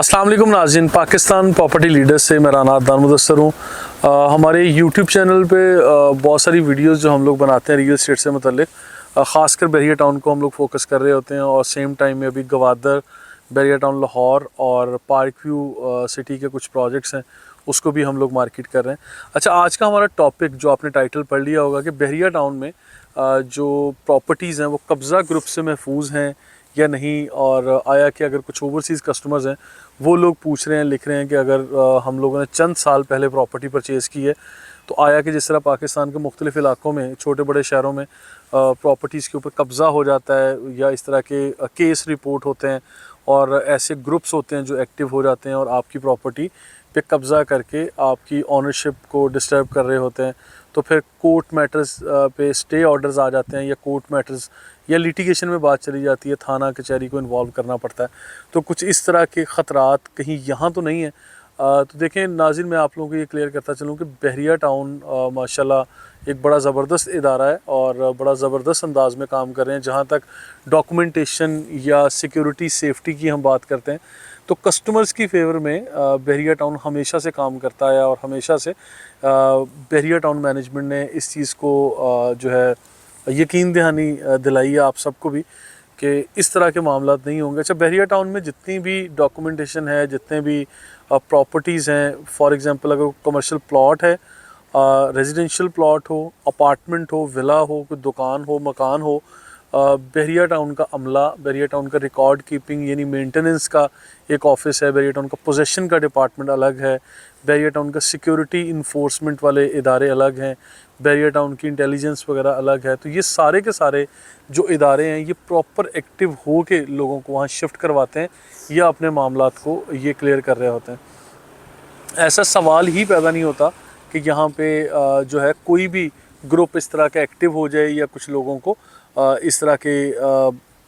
अस्सलाम वालेकुम नाज़रीन, पाकिस्तान प्रॉपर्टी लीडर्स से मैं राना अदनान मुदस्सर हूँ। हमारे यूट्यूब चैनल पे बहुत सारी वीडियोस जो हम लोग बनाते हैं रियल एस्टेट से मतलब ख़ासकर बहरिया टाउन को हम लोग फोकस कर रहे होते हैं और सेम टाइम में अभी गवादर, बहरिया टाउन लाहौर और पार्क व्यू सिटी के कुछ प्रोजेक्ट्स हैं उसको भी हम लोग मार्केट कर रहे हैं। अच्छा, आज का हमारा टॉपिक जो आपने टाइटल पढ़ लिया होगा कि बहरिया टाउन में जो प्रॉपर्टीज़ हैं वो कब्ज़ा ग्रुप से महफूज हैं या नहीं, और आया कि अगर कुछ ओवरसीज़ कस्टमर्स हैं वो लोग पूछ रहे हैं, लिख रहे हैं कि अगर हम लोगों ने चंद साल पहले प्रॉपर्टी परचेज़ की है तो आया कि जिस तरह पाकिस्तान के मुख्तलिफ़ इलाक़ों में छोटे बड़े शहरों में प्रॉपर्टीज़ के ऊपर कब्ज़ा हो जाता है या इस तरह के केस रिपोर्ट होते हैं और ऐसे ग्रुप्स होते हैं जो एक्टिव हो जाते हैं और आपकी प्रॉपर्टी पे कब्ज़ा करके आपकी ओनरशिप को डिस्टर्ब कर रहे होते हैं। तो फिर कोर्ट मैटर्स पे स्टे ऑर्डर्स आ जाते हैं या कोर्ट मैटर्स या लिटिगेशन में बात चली जाती है, थाना कचहरी को इन्वॉल्व करना पड़ता है। तो कुछ इस तरह के ख़तरात कहीं यहाँ तो नहीं है। तो देखें नाज़रीन, मैं आप लोगों को ये क्लियर करता चलूँ कि बहरिया टाउन माशाल्लाह एक बड़ा ज़बरदस्त इदारा है और बड़ा ज़बरदस्त अंदाज में काम कर रहे हैं। जहाँ तक डॉक्यूमेंटेशन या सिक्योरिटी सेफ्टी की हम बात करते हैं तो कस्टमर्स की फेवर में बहरिया टाउन हमेशा से काम करता है और हमेशा से बहरिया टाउन मैनेजमेंट ने इस चीज़ को जो है यकीन दहानी दिलाई है आप सबको भी कि इस तरह के मामला नहीं होंगे। अच्छा, बहरिया टाउन में जितनी भी डॉक्यूमेंटेशन है, जितने भी प्रॉपर्टीज़ हैं, फॉर एग्जांपल अगर कमर्शियल प्लॉट है, रेजिडेंशियल प्लॉट हो, अपार्टमेंट हो, विला हो, कोई दुकान हो, मकान हो, बहरिया टाउन का अमला, बहरिया टाउन का रिकॉर्ड कीपिंग यानी मेंटेनेंस का एक ऑफिस है, बहरिया टाउन का पोजेसन का डिपार्टमेंट अलग है, बहरिया टाउन का सिक्योरिटी इन्फोर्समेंट वाले इदारे अलग हैं, बहरिया टाउन की इंटेलिजेंस वगैरह अलग है। तो ये सारे के सारे जो इदारे हैं ये प्रॉपर एक्टिव हो के लोगों को वहाँ शिफ्ट करवाते हैं या अपने मामलात को ये क्लियर कर रहे होते हैं। ऐसा सवाल ही पैदा नहीं होता कि यहाँ पे जो है कोई भी ग्रुप इस तरह का एक्टिव हो जाए या कुछ लोगों को इस तरह के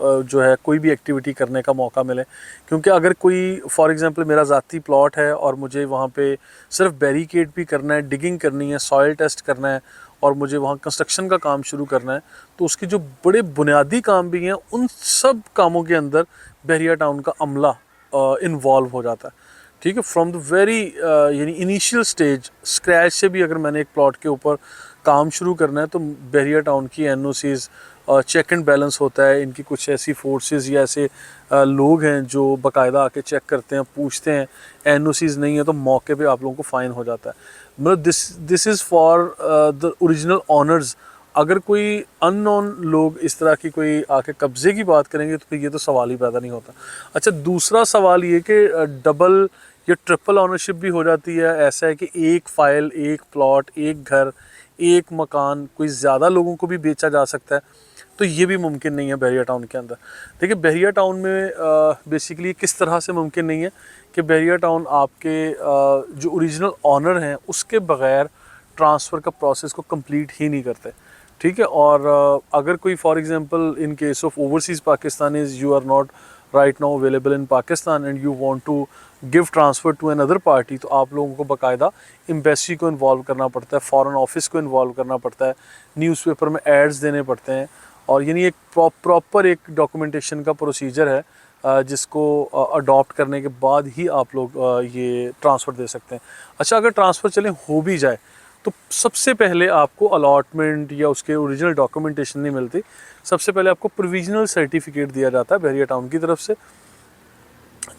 जो है कोई भी एक्टिविटी करने का मौका मिले। क्योंकि अगर कोई फॉर एग्जांपल मेरा ज़ाती प्लॉट है और मुझे वहाँ पे सिर्फ बैरिकेड भी करना है, डिगिंग करनी है, सॉइल टेस्ट करना है और मुझे वहाँ कंस्ट्रक्शन का काम शुरू करना है, तो उसके जो बड़े बुनियादी काम भी हैं उन सब कामों के अंदर बहरिया टाउन का अमला इन्वॉल्व हो जाता है। ठीक है, फ्रॉम द वेरी यानी इनिशियल स्टेज स्क्रैच से भी अगर मैंने एक प्लॉट के ऊपर काम शुरू करना है तो बहरिया टाउन की एनओसीज़ चेक एंड बैलेंस होता है। इनकी कुछ ऐसी फोर्सेस या ऐसे लोग हैं जो बाकायदा आके चेक करते हैं, पूछते हैं, एनओसीज़ नहीं है तो मौके पे आप लोगों को फ़ाइन हो जाता है। मतलब this is for the original honours. अगर कोई अननोन लोग इस तरह की कोई आके कब्ज़े की बात करेंगे तो फिर ये तो सवाल ही पैदा नहीं होता। अच्छा, दूसरा सवाल ये कि डबल या ट्रिपल ऑनरशिप भी हो जाती है। ऐसा है कि एक फ़ाइल, एक प्लॉट, एक घर, एक मकान कोई ज़्यादा लोगों को भी बेचा जा सकता है, तो ये भी मुमकिन नहीं है बहरिया टाउन के अंदर। देखिए, बहरिया टाउन में बेसिकली किस तरह से मुमकिन नहीं है कि बहरिया टाउन आपके जो ओरिजिनल ऑनर हैं उसके बग़ैर ट्रांसफ़र का प्रोसेस को कंप्लीट ही नहीं करते। ठीक है, और अगर कोई for example in case of overseas Pakistanis you are not right now available in Pakistan and you want to give transfer to an other party, तो आप लोगों को बाकायदा एम्बेसी को इन्वॉल्व करना पड़ता है, फ़ॉरेन ऑफिस को इन्वॉल्व करना पड़ता है, न्यूज़पेपर में एड्स देने पड़ते हैं और यानी एक प्रॉपर एक डॉक्यूमेंटेशन का प्रोसीजर है जिसको अडॉप्ट करने के बाद ही आप लोग ये ट्रांसफ़र दे सकते हैं। अच्छा, अगर ट्रांसफ़र चलें हो भी जाए तो सबसे पहले आपको अलॉटमेंट या उसके ओरिजिनल डॉक्यूमेंटेशन नहीं मिलती। सबसे पहले आपको प्रोविजनल सर्टिफिकेट दिया जाता है बहरिया टाउन की तरफ से,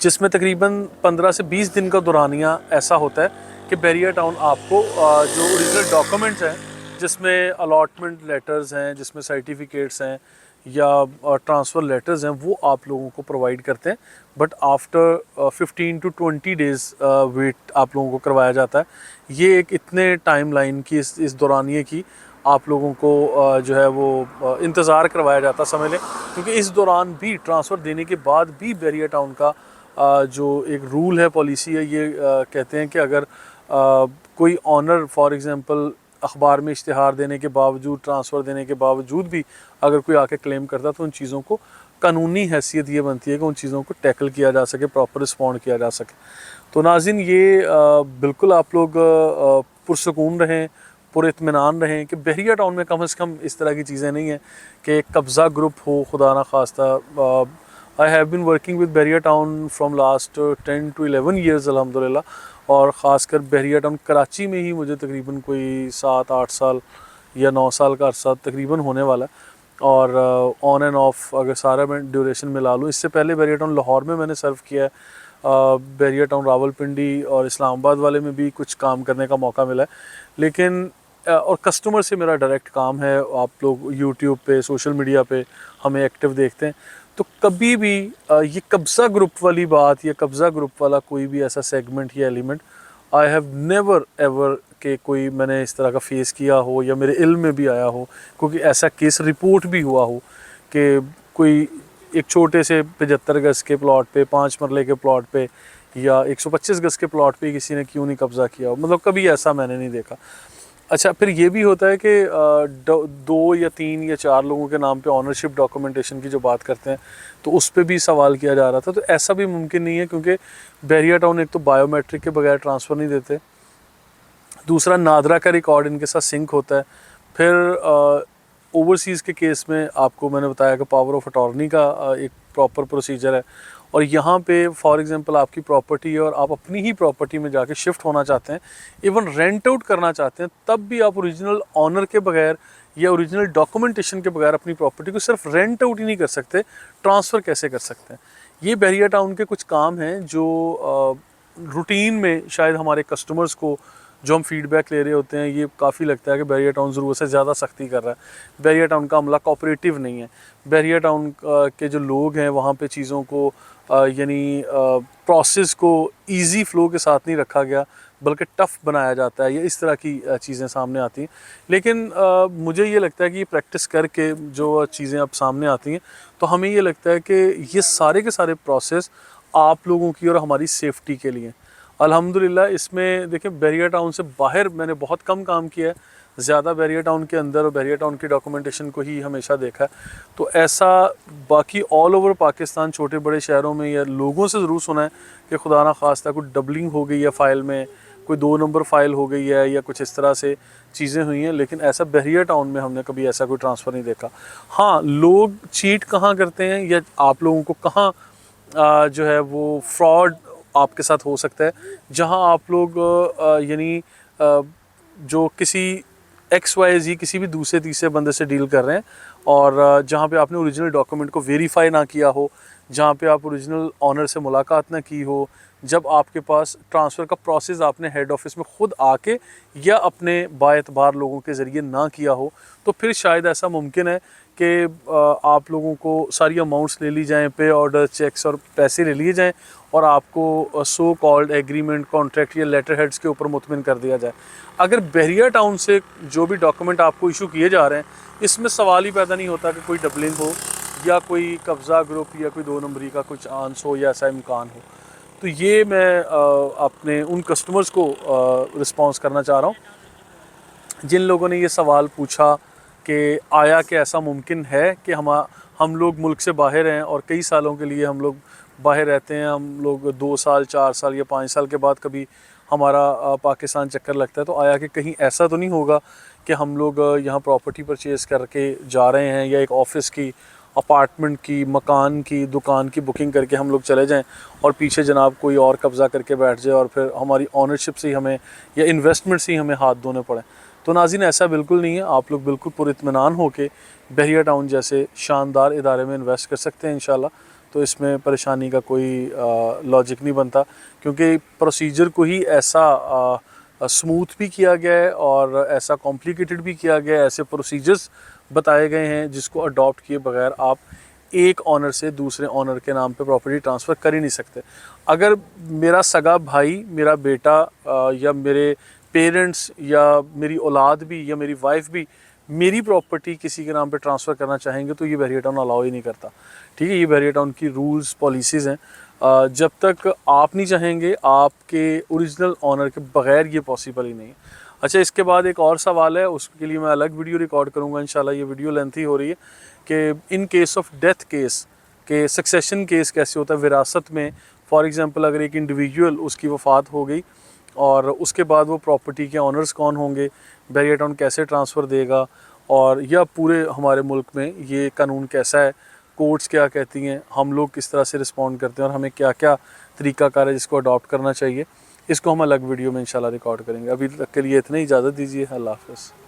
जिसमें तकरीबन 15 से 20 दिन का दौरानिया ऐसा होता है कि बहरिया टाउन आपको जो ओरिजिनल डॉक्यूमेंट्स हैं, जिसमें अलॉटमेंट लेटर्स हैं, जिसमें सर्टिफिकेट्स हैं या ट्रांसफ़र लेटर्स हैं, वो आप लोगों को प्रोवाइड करते हैं। But after 15 to 20 days wait आप लोगों को करवाया जाता है। ये एक इतने टाइम लाइन की इस दौरानिए की आप लोगों को जो है वो इंतज़ार करवाया जाता समझ लें, क्योंकि इस दौरान भी ट्रांसफ़र देने के बाद भी बहरिया टाउन का जो एक रूल है, पॉलिसी है, ये कहते हैं कि अगर कोई ऑनर फॉर एग्ज़ाम्पल अखबार में इश्तिहार देने के बावजूद, ट्रांसफ़र देने के बावजूद भी अगर कोई आके क्लेम करता तो उन चीज़ों को कानूनी हैसियत ये बनती है कि उन चीज़ों को टैकल किया जा सके, प्रॉपर रिस्पॉन्ड किया जा सके। तो नाज़रीन, ये बिल्कुल आप लोग पुरसुकून रहें, पुरइत्मीनान रहें कि बहरिया टाउन में कम से कम इस तरह की चीज़ें नहीं हैं कि कब्ज़ा ग्रुप हो खुदा ना खास्ता I have been working with Bahria Town from last 10 to 11 years अल्हम्दुलिल्लाह। और ख़ासकर बहरिया टाउन कराची में ही मुझे तकरीबन कोई 7-8 साल या 9 साल का अरसा तकरीबन होने वाला है। और ऑन एंड ऑफ अगर सारा मैं ड्यूरेशन मिला लूँ, इससे पहले बहरिया टाउन लाहौर में मैंने सर्व किया है, बहरिया टाउन रावलपिंडी और इस्लामाबाद वाले में भी कुछ काम करने का मौका मिला है। लेकिन और कस्टमर से मेरा डायरेक्ट काम है। आप लोग यूट्यूब पे, सोशल मीडिया पे हमें एक्टिव देखते हैं, तो कभी भी ये कब्ज़ा ग्रुप वाली बात या कब्ज़ा ग्रुप वाला कोई भी ऐसा सेगमेंट या element I have never ever के कोई मैंने इस तरह का फेस किया हो या मेरे इल्म में भी आया हो, क्योंकि ऐसा केस रिपोर्ट भी हुआ हो कि कोई एक छोटे से 75 गज़ के प्लॉट पे, 5 मरले के प्लॉट पे या 125 गज़ के प्लॉट पे किसी ने क्यों नहीं कब्ज़ा किया हो, मतलब कभी ऐसा मैंने नहीं देखा। अच्छा, फिर ये भी होता है कि 2 या 3 या 4 लोगों के नाम पे ऑनरशिप डॉक्यूमेंटेशन की जो बात करते हैं, तो उस पर भी सवाल किया जा रहा था। तो ऐसा भी मुमकिन नहीं है, क्योंकि बहरिया टाउन एक तो बायोमेट्रिक के बगैर ट्रांसफ़र नहीं देते, दूसरा नादरा का रिकॉर्ड इनके साथ सिंक होता है। फिर ओवरसीज़ के केस में आपको मैंने बताया कि पावर ऑफ अटॉर्नी का एक प्रॉपर प्रोसीजर है। और यहाँ पे फॉर एग्जांपल आपकी प्रॉपर्टी है और आप अपनी ही प्रॉपर्टी में जाके शिफ्ट होना चाहते हैं, इवन रेंट आउट करना चाहते हैं, तब भी आप ओरिजिनल ऑनर के बगैर या ओरिजिनल डॉक्यूमेंटेशन के बगैर अपनी प्रॉपर्टी को सिर्फ रेंट आउट ही नहीं कर सकते, ट्रांसफ़र कैसे कर सकते हैं। ये बहरिया टाउन के कुछ काम हैं जो रूटीन में शायद हमारे कस्टमर्स को जो हम फीडबैक ले रहे होते हैं, ये काफ़ी लगता है कि बहरिया टाउन ज़रूरत से ज़्यादा सख्ती कर रहा है। बहरिया टाउन का अमला कोऑपरेटिव नहीं है। बहरिया टाउन के जो लोग हैं वहाँ पे चीज़ों को यानी प्रोसेस को इजी फ्लो के साथ नहीं रखा गया, बल्कि टफ़ बनाया जाता है, या इस तरह की चीज़ें सामने आती हैं। लेकिन मुझे ये लगता है कि ये प्रैक्टिस करके जो चीज़ें अब सामने आती हैं, तो हमें ये लगता है कि ये सारे के सारे प्रोसेस आप लोगों की और हमारी सेफ्टी के लिए। अल्हम्दुलिल्लाह इसमें देखिए, बहरिया टाउन से बाहर मैंने बहुत कम काम किया है, ज़्यादा बहरिया टाउन के अंदर और बहरिया टाउन की डॉक्यूमेंटेशन को ही हमेशा देखा है। तो ऐसा बाकी ऑल ओवर पाकिस्तान छोटे बड़े शहरों में या लोगों से ज़रूर सुना है कि खुदा ना खास्ता कोई डबलिंग हो गई है फ़ाइल में, कोई 2 नंबर फ़ाइल हो गई है या कुछ इस तरह से चीज़ें हुई हैं, लेकिन ऐसा बहरिया टाउन में हमने कभी ऐसा कोई ट्रांसफ़र नहीं देखा। हाँ, लोग चीट कहाँ करते हैं या आप लोगों को कहाँ जो है वो फ्रॉड आपके साथ हो सकता है, जहां आप लोग यानी जो किसी XYZ किसी भी दूसरे तीसरे बंदे से डील कर रहे हैं और जहां पे आपने ओरिजिनल डॉक्यूमेंट को वेरीफाई ना किया हो, जहां पे आप ओरिजिनल ऑनर से मुलाकात ना की हो, जब आपके पास ट्रांसफ़र का प्रोसेस आपने हेड ऑफिस में ख़ुद आके या अपने बाएतबार लोगों के ज़रिए ना किया हो, तो फिर शायद ऐसा मुमकिन है कि आप लोगों को सारी अमाउंट्स ले ली जाएं, पे ऑर्डर, चेक्स और पैसे ले लिए जाएं और आपको सो कॉल्ड एग्रीमेंट, कॉन्ट्रैक्ट या लेटर हेड्स के ऊपर मुतमिन कर दिया जाए। अगर बहरिया टाउन से जो भी डॉक्यूमेंट आपको इशू किए जा रहे हैं, इसमें सवाल ही पैदा नहीं होता कि कोई डबलिंग हो या कोई कब्ज़ा ग्रुप या कोई 2 नंबरी का कुछ चांस हो या ऐसा इम्कान हो। तो ये मैं अपने उन कस्टमर्स को रिस्पॉन्स करना चाह रहा हूँ जिन लोगों ने ये सवाल पूछा कि आया कि ऐसा मुमकिन है कि हम लोग मुल्क से बाहर हैं और कई सालों के लिए हम लोग बाहर रहते हैं, हम लोग 2 साल, 4 साल या 5 साल के बाद कभी हमारा पाकिस्तान चक्कर लगता है, तो आया कि कहीं ऐसा तो नहीं होगा कि हम लोग यहाँ प्रॉपर्टी परचेज़ करके जा रहे हैं या एक ऑफ़िस की, अपार्टमेंट की, मकान की, दुकान की बुकिंग करके हम लोग चले जाएं और पीछे जनाब कोई और कब्ज़ा करके बैठ जाए और फिर हमारी ऑनरशिप से ही हमें या इन्वेस्टमेंट से ही हमें हाथ धोने पड़े। तो नाज़रीन, ऐसा बिल्कुल नहीं है। आप लोग बिल्कुल पुरित्मीनान होकर बहरिया टाउन जैसे शानदार इदारे में इन्वेस्ट कर सकते हैं इंशाल्लाह। तो इसमें परेशानी का कोई लॉजिक नहीं बनता, क्योंकि प्रोसीजर को ही ऐसा स्मूथ भी किया गया है और ऐसा कॉम्प्लिकेटेड भी किया गया है, ऐसे प्रोसीजर्स बताए गए हैं जिसको अडॉप्ट किए बगैर आप एक ऑनर से दूसरे ऑनर के नाम पे प्रॉपर्टी ट्रांसफ़र कर ही नहीं सकते। अगर मेरा सगा भाई, मेरा बेटा या मेरे पेरेंट्स या मेरी औलाद भी या मेरी वाइफ भी मेरी प्रॉपर्टी किसी के नाम पे ट्रांसफ़र करना चाहेंगे, तो ये बहरिया टाउन अलाउ ही नहीं करता। ठीक है, ये बहरिया टाउन की रूल्स पॉलिसीज़ हैं। जब तक आप नहीं चाहेंगे, आपके ओरिजिनल ऑनर के बगैर ये पॉसिबल ही नहीं है। अच्छा, इसके बाद एक और सवाल है, उसके लिए मैं अलग वीडियो रिकॉर्ड करूँगा इंशाल्लाह। ये वीडियो लेंथी हो रही है कि इन केस ऑफ डेथ केस के सक्सेशन केस कैसे होता है विरासत में। फॉर एग्ज़ाम्पल, अगर एक इंडिविजुअल उसकी वफ़ात हो गई और उसके बाद वो प्रॉपर्टी के ऑनर्स कौन होंगे, बहरिया टाउन कैसे ट्रांसफ़र देगा, और या पूरे हमारे मुल्क में ये कानून कैसा है, कोर्ट्स क्या कहती हैं, हम लोग किस तरह से रिस्पॉन्ड करते हैं और हमें क्या क्या तरीक़ाकार है जिसको अडॉप्ट करना चाहिए, इसको हम अलग वीडियो में इंशाल्लाह रिकॉर्ड करेंगे। अभी तक के लिए इतना ही, इजाज़त दीजिए। अल्लाह हाफ़िज़।